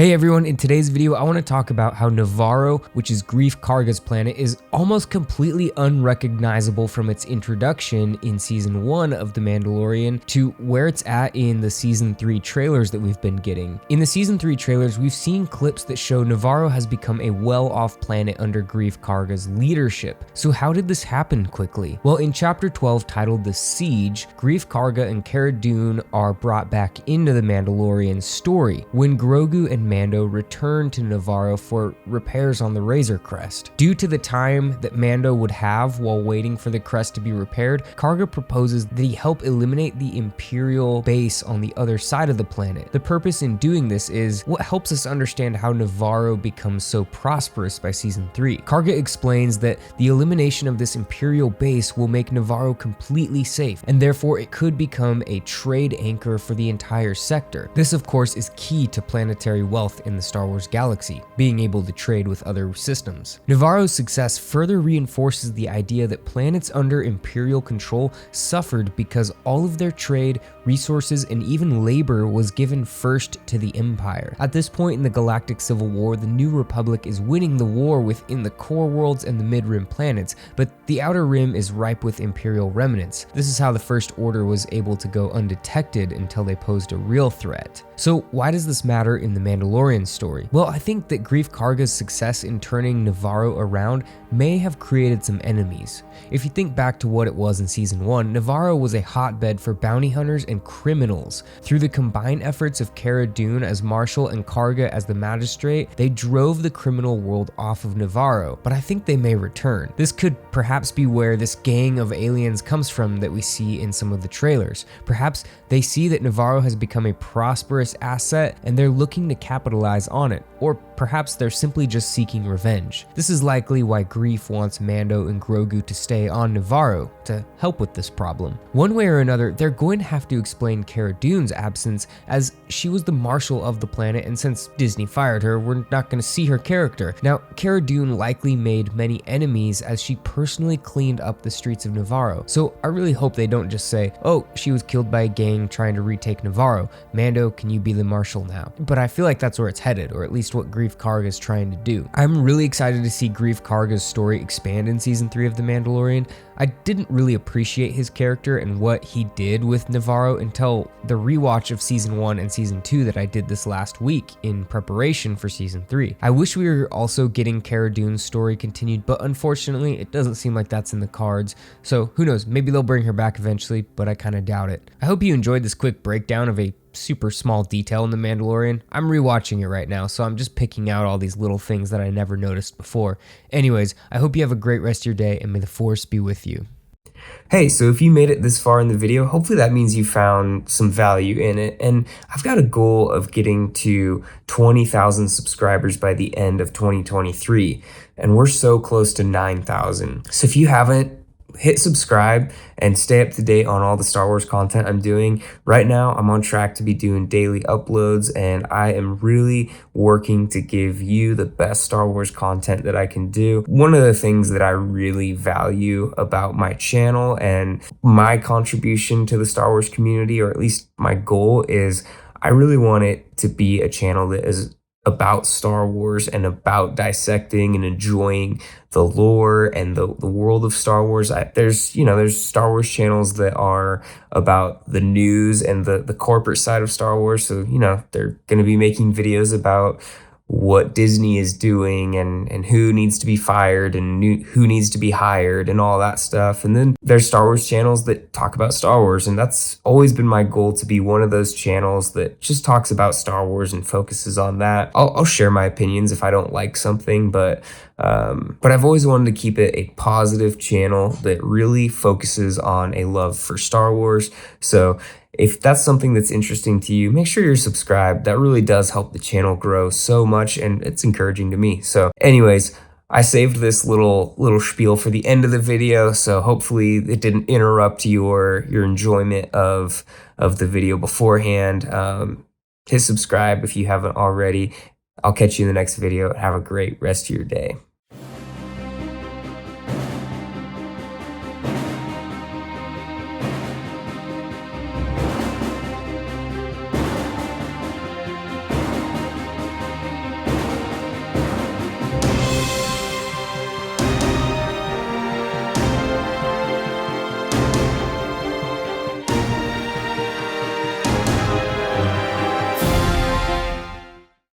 Hey everyone, in today's video I want to talk about how Navarro, which is Grief Karga's planet, is almost completely unrecognizable from its introduction in Season 1 of The Mandalorian to where it's at in the Season 3 trailers that we've been getting. In the Season 3 trailers, we've seen clips that show Navarro has become a well-off planet under Grief Karga's leadership. So how did this happen quickly? Well, in Chapter 12 titled The Siege, Grief Karga and Cara Dune are brought back into the Mandalorian story when Grogu and Mando returned to Navarro for repairs on the Razorcrest. Due to the time that Mando would have while waiting for the crest to be repaired, Karga proposes that he help eliminate the Imperial base on the other side of the planet. The purpose in doing this is what helps us understand how Navarro becomes so prosperous by Season 3. Karga explains that the elimination of this Imperial base will make Navarro completely safe, and therefore it could become a trade anchor for the entire sector. This, of course, is key to planetary wealth in the Star Wars galaxy, being able to trade with other systems. Navarro's success further reinforces the idea that planets under Imperial control suffered because all of their trade, resources, and even labor was given first to the Empire. At this point in the Galactic Civil War, the New Republic is winning the war within the core worlds and the mid-rim planets, but the outer rim is ripe with Imperial remnants. This is how the First Order was able to go undetected until they posed a real threat. So why does this matter in the Mandalorian story? Well, I think that Grief Karga's success in turning Navarro around may have created some enemies. If you think back to what it was in Season 1, Navarro was a hotbed for bounty hunters and criminals. Through the combined efforts of Cara Dune as Marshal and Karga as the Magistrate, they drove the criminal world off of Navarro, but I think they may return. This could perhaps be where this gang of aliens comes from that we see in some of the trailers. Perhaps they see that Navarro has become a prosperous asset and they're looking to capitalize on it, or perhaps they're simply just seeking revenge. This is likely why Grief wants Mando and Grogu to stay on Navarro to help with this problem. One way or another, they're going to have to explain Cara Dune's absence, as she was the marshal of the planet, and since Disney fired her, we're not going to see her character. Now, Cara Dune likely made many enemies as she personally cleaned up the streets of Navarro, so I really hope they don't just say, oh, she was killed by a gang trying to retake Navarro. Mando, can you be the marshal now? But I feel like that's where it's headed, or at least what Grief Karga is trying to do. I'm really excited to see Grief Karga's story expand in Season 3 of The Mandalorian. I didn't really appreciate his character and what he did with Navarro until the rewatch of Season 1 and Season 2 that I did this last week in preparation for Season 3. I wish we were also getting Cara Dune's story continued, but unfortunately it doesn't seem like that's in the cards, so who knows, maybe they'll bring her back eventually, but I kind of doubt it. I hope you enjoyed this quick breakdown of a super small detail in The Mandalorian. I'm rewatching it right now, so I'm just picking out all these little things that I never noticed before. Anyways, I hope you have a great rest of your day, and may the Force be with you. Hey, so if you made it this far in the video, hopefully that means you found some value in it. And I've got a goal of getting to 20,000 subscribers by the end of 2023. And we're so close to 9,000. So if you haven't, hit subscribe and stay up to date on all the Star Wars content I'm doing. Right now, I'm on track to be doing daily uploads, and I am really working to give you the best Star Wars content that I can do. One of the things that I really value about my channel and my contribution to the Star Wars community, or at least my goal, is I really want it to be a channel that is about Star Wars and about dissecting and enjoying the lore and the world of Star Wars. There's Star Wars channels that are about the news and the corporate side of Star Wars. So, they're going to be making videos about what Disney is doing and who needs to be fired and who needs to be hired and all that stuff. And then there's Star Wars channels that talk about Star Wars. And that's always been my goal, to be one of those channels that just talks about Star Wars and focuses on that. I'll share my opinions if I don't like something, but I've always wanted to keep it a positive channel that really focuses on a love for Star Wars. So if that's something that's interesting to you, make sure you're subscribed. That really does help the channel grow so much, and it's encouraging to me. So anyways, I saved this little spiel for the end of the video, so hopefully it didn't interrupt your enjoyment of the video beforehand. Hit subscribe if you haven't already. I'll catch you in the next video. Have a great rest of your day.